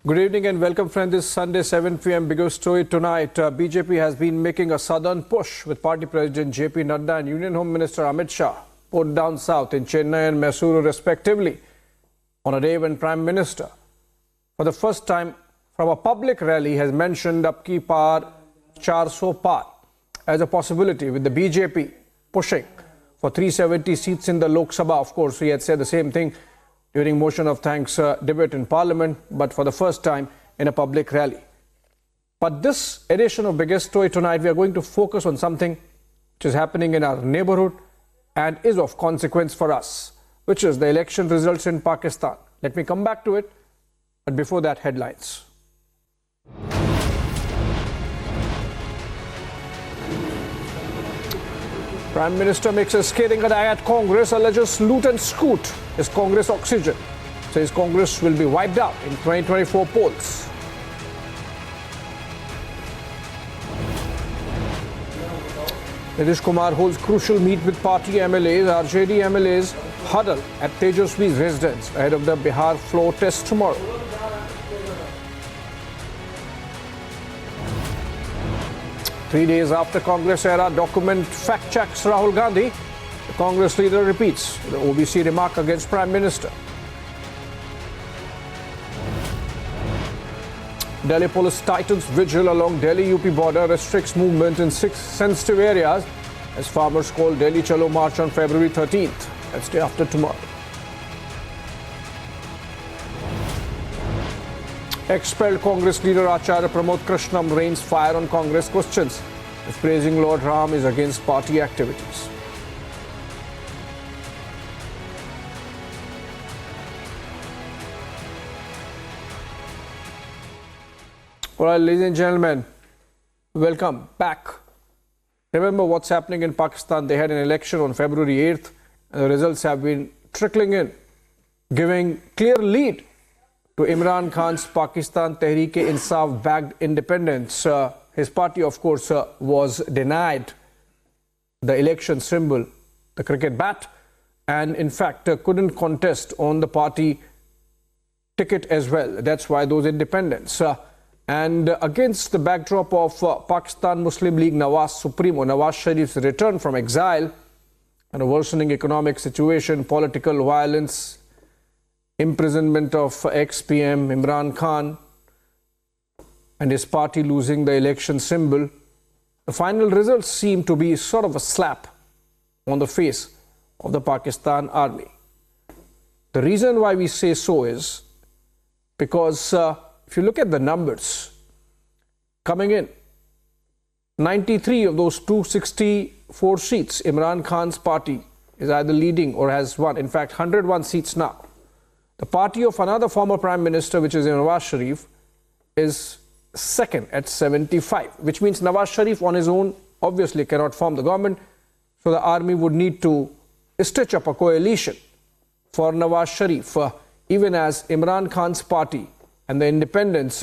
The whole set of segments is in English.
Good evening and welcome, friends. This Sunday, 7 p.m. Biggest story tonight. BJP has been making a southern push with Party President JP Nadda and Union Home Minister Amit Shah put down south in Chennai and Mysuru respectively on a day when Prime Minister, for the first time from a public rally, has mentioned Apki Paar 400 Paar as a possibility, with the BJP pushing for 370 seats in the Lok Sabha. Of course, he had said the same thing during motion of thanks debate in Parliament, but for the first time in a public rally. But this edition of Biggest Story tonight, we are going to focus on something which is happening in our neighborhood and is of consequence for us, which is the election results in Pakistan. Let me come back to it, but before that, headlines. Prime Minister makes a scathing attack at Congress, alleges loot and scoot is Congress oxygen. Says Congress will be wiped out in 2024 polls. Nitish Kumar holds crucial meet with party MLAs. RJD MLAs huddle at Tejaswi's residence ahead of the Bihar floor test tomorrow. Three days after Congress era document fact checks Rahul Gandhi, the Congress leader repeats the OBC remark against Prime Minister. Delhi police tightens vigil along Delhi-UP border, restricts movement in 6 sensitive areas as farmers call Delhi Chalo March on February 13th. That's day after tomorrow. Expelled Congress leader Acharya Pramod Krishnam rains fire on Congress questions if praising Lord Ram is against party activities. All right, ladies and gentlemen, welcome back. Remember what's happening in Pakistan. They had an election on February 8th, and the results have been trickling in, giving clear lead to Imran Khan's Pakistan Tehreek-e-Insaf backed independence. His party, of course, was denied the election symbol, the cricket bat, and in fact couldn't contest on the party ticket as well. That's why those independents. And against the backdrop of Pakistan Muslim League Nawaz Supremo, Nawaz Sharif's return from exile, and a worsening economic situation, political violence, imprisonment of ex-PM Imran Khan, and his party losing the election symbol, the final results seem to be sort of a slap on the face of the Pakistan army. The reason why we say so is because if you look at the numbers coming in, 93 of those 264 seats, Imran Khan's party is either leading or has won. In fact, 101 seats now. The party of another former Prime Minister, which is Nawaz Sharif, is second at 75, which means Nawaz Sharif on his own obviously cannot form the government. So the army would need to stitch up a coalition for Nawaz Sharif, even as Imran Khan's party and the independents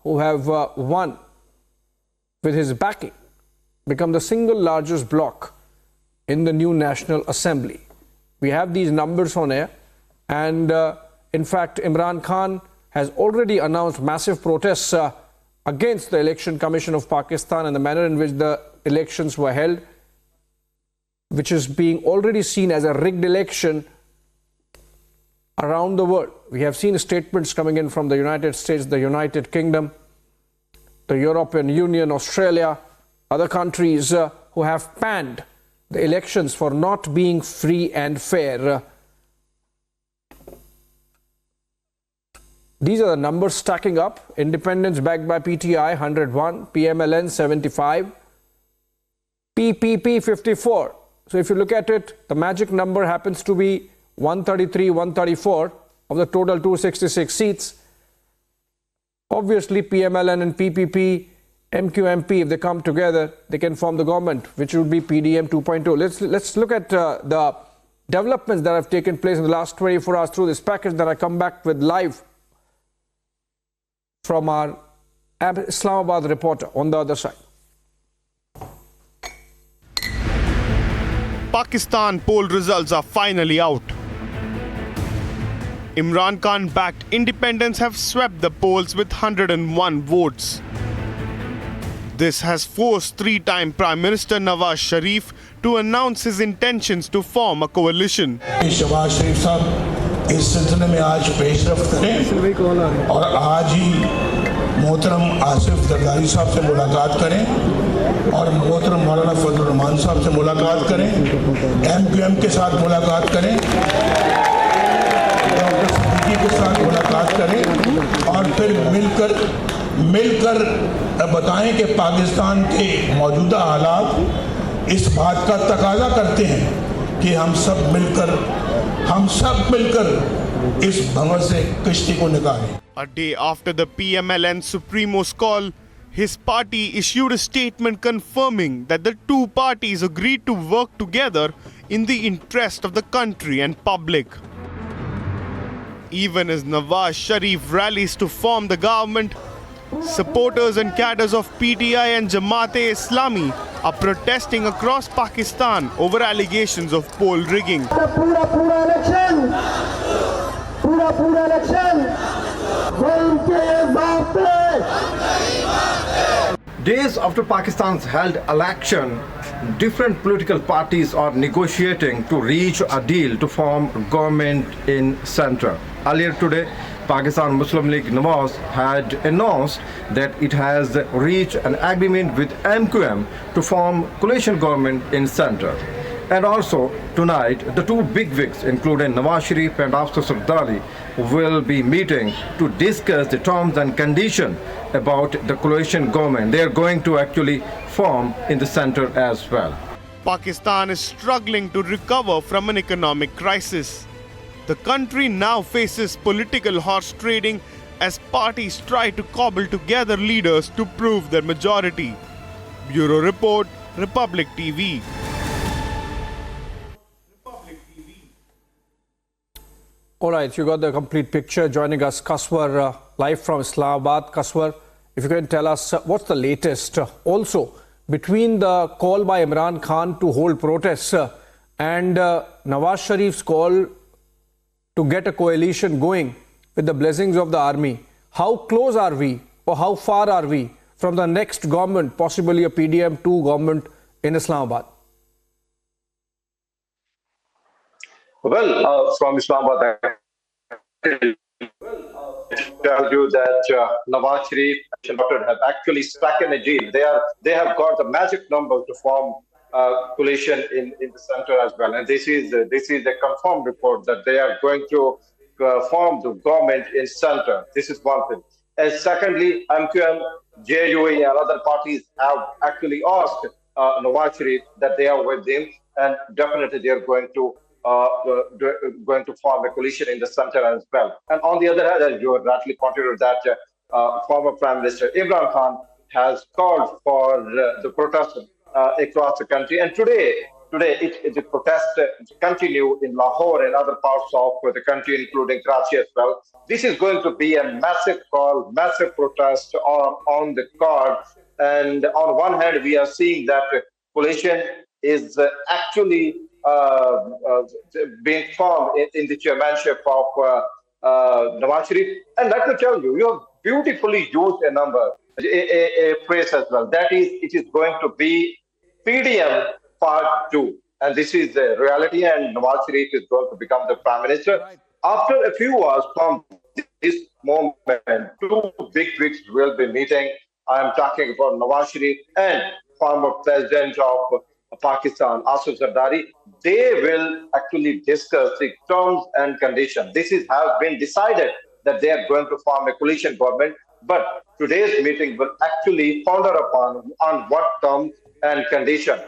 who have won with his backing become the single largest bloc in the new National Assembly. We have these numbers on air, and in fact, Imran Khan has already announced massive protests against the Election Commission of Pakistan and the manner in which the elections were held, which is being already seen as a rigged election around the world. We have seen statements coming in from the United States, the United Kingdom, the European Union, Australia, other countries who have panned the elections for not being free and fair. These are the numbers stacking up. Independents backed by PTI 101, PMLN 75, PPP 54. So if you look at it, the magic number happens to be 133, 134 of the total 266 seats. Obviously, PMLN and PPP, MQMP, if they come together, they can form the government, which would be PDM 2.0. Let's look at the developments that have taken place in the last 24 hours through this package that I come back with live from our Islamabad reporter on the other side. Pakistan poll results are finally out. Imran Khan-backed independents have swept the polls with 101 votes. This has forced three-time Prime Minister Nawaz Sharif to announce his intentions to form a coalition. Shahbaz शरीफ साहब इस सिलसिले में आज पेशरफ्त करें और आज ही मोहतरम आसिफ जरदारी साहब से मुलाकात करें और मोहतरम मौलाना फजल रहमान साहब से मुलाकात करें, MQM के साथ मुलाकात करें, डॉक्टर सिद्दीकी के साथ मुलाकात करें और फिर मिलकर बताएं कि पाकिस्तान के मौजूदा हालात इस बात का तकाजा करते हैं कि हम सब मिलकर इस भंवर से किश्ती को निकालें। A day after the PMLN Supremo's call, his party issued a statement confirming that the two parties agreed to work together in the interest of the country and public. Even as Nawaz Sharif rallies to form the government, supporters and cadres of PTI and Jamaat-e-Islami are protesting across Pakistan over allegations of poll rigging. Days after Pakistan's held election, different political parties are negotiating to reach a deal to form government in center. Earlier today, Pakistan Muslim League Nawaz had announced that it has reached an agreement with MQM to form coalition government in center. And also tonight, the two bigwigs, including Nawaz Sharif and Afsar Sardari, will be meeting to discuss the terms and conditions about the coalition government they are going to actually form in the center as well. Pakistan is struggling to recover from an economic crisis. The country now faces political horse trading as parties try to cobble together leaders to prove their majority. Bureau Report, Republic TV. All right, you got the complete picture. Joining us, Kaswar, live from Islamabad. Kaswar, if you can tell us what's the latest also between the call by Imran Khan to hold protests and Nawaz Sharif's call to get a coalition going with the blessings of the army. How close are we or how far are we from the next government, possibly a PDM-2 government in Islamabad? Well, from Islamabad, I tell you that Nawaz Sharif and have actually struck in a deal. They have got the magic number to form coalition in the center as well, and this is a confirmed report that they are going to form the government in center. This is one thing. And secondly, MQM, JUE, and other parties have actually asked Nawaz Sharif that they are with them, and definitely they are going to form a coalition in the center as well. And on the other hand, as you rightly pointed out, that former Prime Minister Imran Khan has called for the protest across the country. And today the protests continue in Lahore and other parts of the country, including Karachi as well. This is going to be a massive call, massive protest on the card. And on one hand, we are seeing that coalition is actually being formed in the chairmanship of Nawaz Sharif. And let me tell you, you have beautifully used a phrase as well. That is, it is going to be PDM Part 2. And this is the reality, and Nawaz Sharif is going to become the Prime Minister. Right. After a few hours from this moment, two bigwigs will be meeting. I am talking about Nawaz Sharif and former President of Pakistan, Asif Zardari. They will actually discuss the terms and conditions. This has been decided that they are going to form a coalition government, but today's meeting will actually ponder upon on what terms and conditions.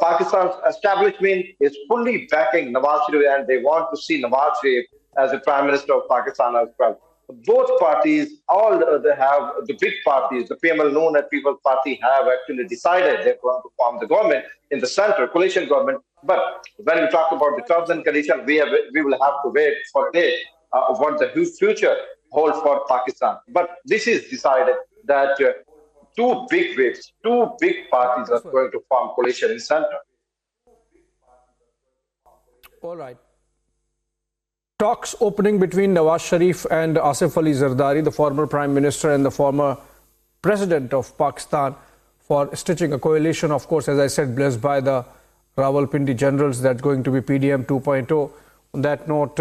Pakistan's establishment is fully backing Nawaz Sharif, and they want to see Nawaz Sharif as the Prime Minister of Pakistan as well. Both parties, they have the big parties, the PML known as People's Party, have actually decided they're going to form the government in the center, coalition government. But when we talk about the terms and conditions, we will have to wait for a day what the future holds for Pakistan. But this is decided that two big parties are going to form coalition in center. All right. talks opening between Nawaz Sharif and Asif Ali Zardari, the former Prime Minister and the former President of Pakistan, for stitching a coalition, of course, as I said, blessed by the Rawalpindi generals, that's going to be PDM 2.0. On that note,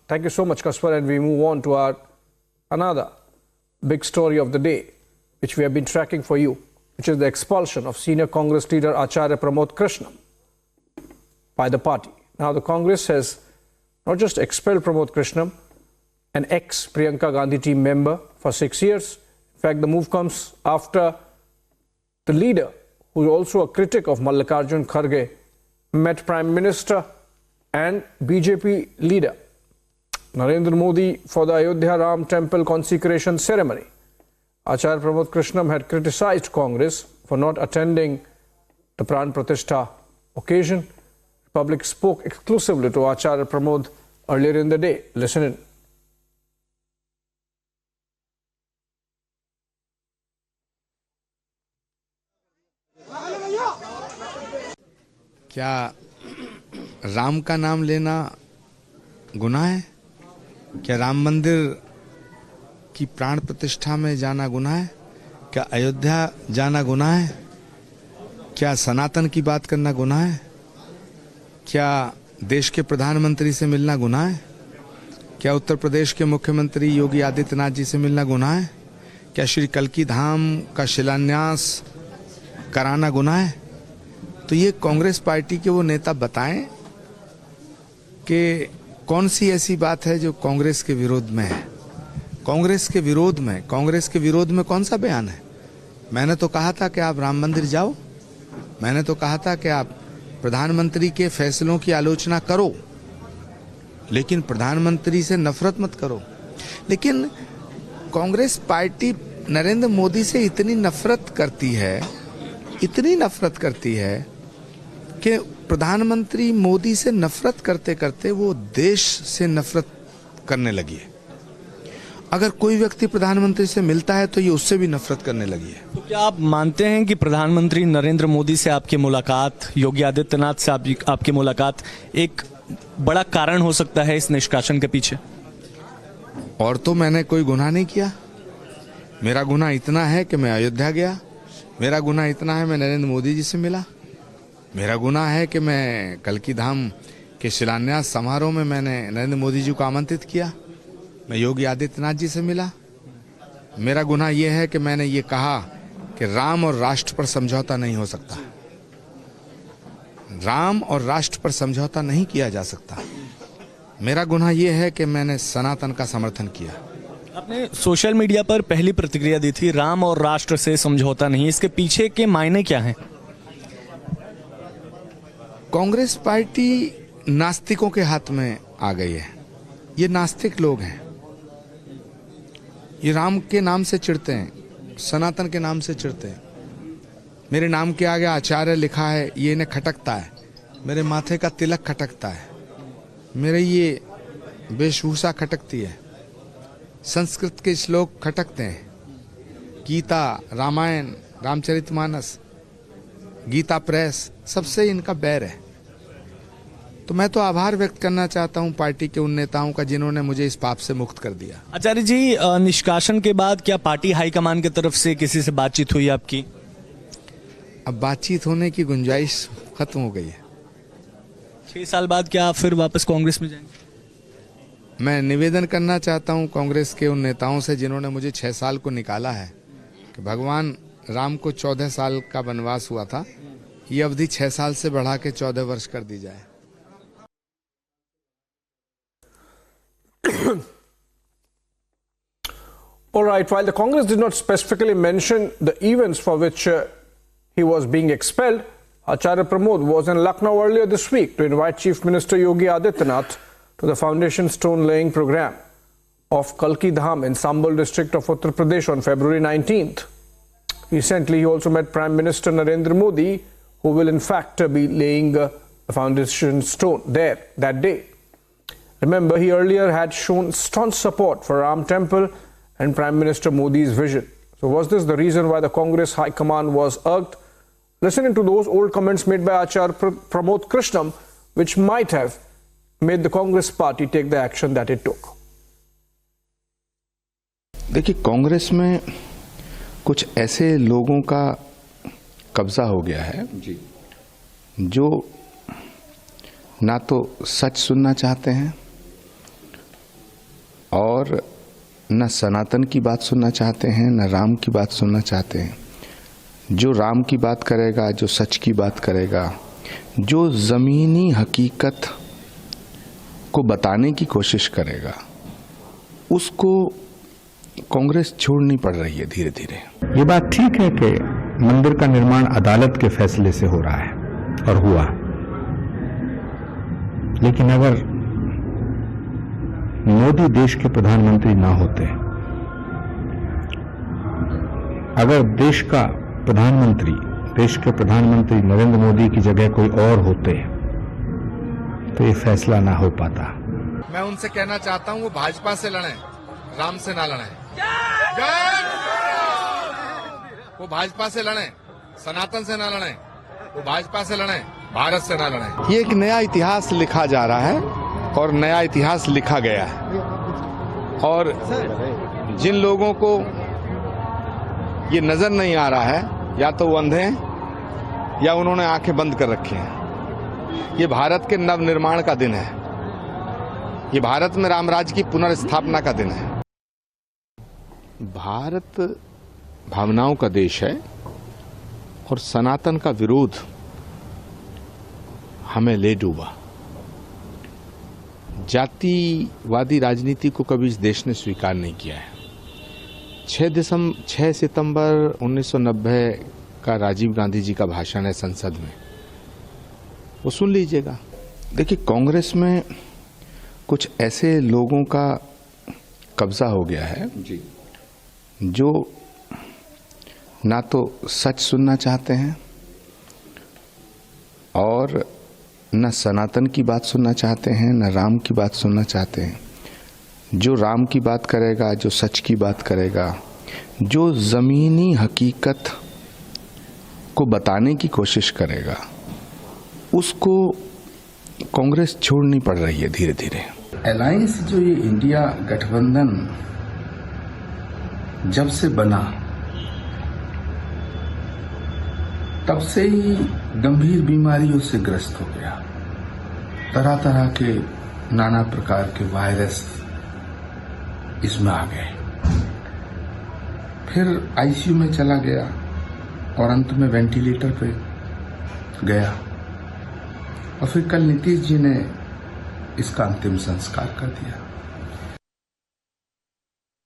thank you so much, Kaswar, and we move on to our another big story of the day, which we have been tracking for you, which is the expulsion of senior Congress leader Acharya Pramod Krishnam by the party. Now, the Congress has not just expelled Pramod Krishnam, an ex-Priyanka Gandhi team member, for 6 years. In fact, the move comes after the leader, who is also a critic of Mallikarjun Kharge, met Prime Minister and BJP leader Narendra Modi for the Ayodhya Ram Temple consecration ceremony. Acharya Pramod Krishnam had criticized Congress for not attending the Pran Pratishtha occasion. The public spoke exclusively to Acharya Pramod earlier in the day. Listen in. क्या राम का नाम लेना गुनाह है? क्या राम मंदिर की प्राण प्रतिष्ठा में जाना गुनाह है? क्या अयोध्या जाना गुनाह है? क्या सनातन की बात करना गुनाह है? क्या देश के प्रधानमंत्री से मिलना गुनाह है? क्या उत्तर प्रदेश के मुख्यमंत्री योगी आदित्यनाथ जी से मिलना गुनाह है? क्या श्री कल्की धाम का शिलान्यास कराना गुनाह है? तो ये कांग्रेस पार्टी के वो नेता बताएं कि कौन सी ऐसी बात है जो कांग्रेस के विरोध में है। कांग्रेस के विरोध में कौन सा बयान है? मैंने तो कहा था कि आप राम मंदिर जाओ, मैंने तो कहा था कि आप प्रधानमंत्री के फैसलों की आलोचना करो, लेकिन प्रधानमंत्री से नफरत मत करो। लेकिन कांग्रेस पार्टी नरेंद्र मोदी से इतनी नफरत करती है कि प्रधानमंत्री मोदी से नफरत करते करते वो देश से नफरत करने लगी है। अगर कोई व्यक्ति प्रधानमंत्री से मिलता है तो ये उससे भी नफरत करने लगी है। तो क्या आप मानते हैं कि प्रधानमंत्री नरेंद्र मोदी से आपकी मुलाकात, योगी आदित्यनाथ से आपकी मुलाकात एक बड़ा कारण हो सकता है इस निष्कासन के पीछे? और तो मैंने कोई गुनाह नहीं किया। मेरा गुनाह इतना है कि मैं अयोध्या गया, मेरा गुनाह इतना है मैं नरेंद्र मोदी जी से मिला, मेरा गुनाह है कि मैं कल्की धाम के शिलान्यास समारोह में मैंने नरेंद्र मोदी जी को आमंत्रित किया, मैं योगी आदित्यनाथ जी से मिला। मेरा गुनाह यह है कि मैंने ये कहा कि राम और राष्ट्र पर समझौता नहीं हो सकता, राम और राष्ट्र पर समझौता नहीं किया जा सकता। मेरा गुनाह यह है कि मैंने सनातन का समर्थन किया। आपने सोशल मीडिया पर पहली प्रतिक्रिया दी थी, राम और राष्ट्र से समझौता नहीं, इसके पीछे के मायने क्या हैं? कांग्रेस पार्टी नास्तिकों के हाथ में आ गई है। ये नास्तिक लोग हैं, ये राम के नाम से चिढ़ते हैं, सनातन के नाम से चिढ़ते हैं। मेरे नाम के आगे आचार्य लिखा है, ये इन्हें खटकता है। मेरे माथे का तिलक खटकता है, मेरे ये वेशभूषा खटकती है, संस्कृत के श्लोक खटकते हैं, गीता, रामायण, रामचरितमानस, गीता प्रेस, सबसे इनका बैर है। तो मैं तो आभार व्यक्त करना चाहता हूं पार्टी के उन नेताओं का जिन्होंने मुझे इस पाप से मुक्त कर दिया। आचार्य जी, निष्कासन के बाद क्या पार्टी हाईकमान की तरफ से किसी से बातचीत हुई आपकी? अब बातचीत होने की गुंजाइश खत्म हो गई है। 6 साल बाद क्या आप फिर वापस कांग्रेस में जाएंगे? मैं निवेदन करना चाहता हूं कांग्रेस के उन नेताओं से जिन्होंने मुझे 6 साल को निकाला है कि भगवान राम को 14 साल का वनवास हुआ था, ये अवधि 6 साल से बढ़ा के 14 वर्ष कर दी जाए। All right, while the Congress did not specifically mention the events for which he was being expelled, Acharya Pramod was in Lucknow earlier this week to invite Chief Minister Yogi Adityanath to the foundation stone laying program of Kalki Dham in Sambal district of Uttar Pradesh on February 19th. Recently, he also met Prime Minister Narendra Modi, who will in fact be laying the foundation stone there that day. Remember, he earlier had shown staunch support for Ram Temple and Prime Minister Modi's vision. So was this the reason why the Congress High Command was irked? Listening to those old comments made by Acharya Pramod Krishnam, which might have made the Congress party take the action that it took? देखिए, कांग्रेस में कुछ ऐसे लोगों का कब्जा हो गया है जो ना तो सच सुनना चाहते हैं और न सनातन की बात सुनना चाहते हैं, न राम की बात सुनना चाहते हैं। जो राम की बात करेगा, जो सच की बात करेगा, जो ज़मीनी हकीकत को बताने की कोशिश करेगा, उसको कांग्रेस छोड़नी पड़ रही है धीरे धीरे। ये बात ठीक है कि मंदिर का निर्माण अदालत के फैसले से हो रहा है और हुआ, लेकिन अगर मोदी देश के प्रधानमंत्री ना होते, अगर देश के प्रधानमंत्री नरेंद्र मोदी की जगह कोई और होते तो ये फैसला ना हो पाता। मैं उनसे कहना चाहता हूं वो भाजपा से लड़ें, राम से ना लड़ें। वो भाजपा से लड़ें, सनातन से ना लड़ें। वो भाजपा से लड़ें, भारत से ना लड़ें। ये एक नया इतिहास लिखा जा रहा है और नया इतिहास लिखा गया है, और जिन लोगों को ये नजर नहीं आ रहा है, या तो वो अंधे हैं या उन्होंने आंखें बंद कर रखी हैं। ये भारत के नवनिर्माण का दिन है, ये भारत में रामराज्य की पुनर्स्थापना का दिन है। भारत भावनाओं का देश है और सनातन का विरोध हमें ले डूबा। जातिवादी राजनीति को कभी इस देश ने स्वीकार नहीं किया है। 6 सितंबर 1990 का राजीव गांधी जी का भाषण है संसद में, वो सुन लीजिएगा। देखिए, कांग्रेस में कुछ ऐसे लोगों का कब्जा हो गया है जो ना तो सच सुनना चाहते हैं और न सनातन की बात सुनना चाहते हैं, न राम की बात सुनना चाहते हैं। जो राम की बात करेगा, जो सच की बात करेगा, जो ज़मीनी हकीकत को बताने की कोशिश करेगा, उसको कांग्रेस छोड़नी पड़ रही है धीरे धीरे। अलायंस जो ये इंडिया गठबंधन जब से बना, तब से ही गंभीर बीमारियों से ग्रस्त हो गया। तरह तरह के नाना प्रकार के वायरस इसमें आ गए, फिर आईसीयू में चला गया और अंत में वेंटिलेटर पे गया, और फिर कल नीतीश जी ने इसका अंतिम संस्कार कर दिया।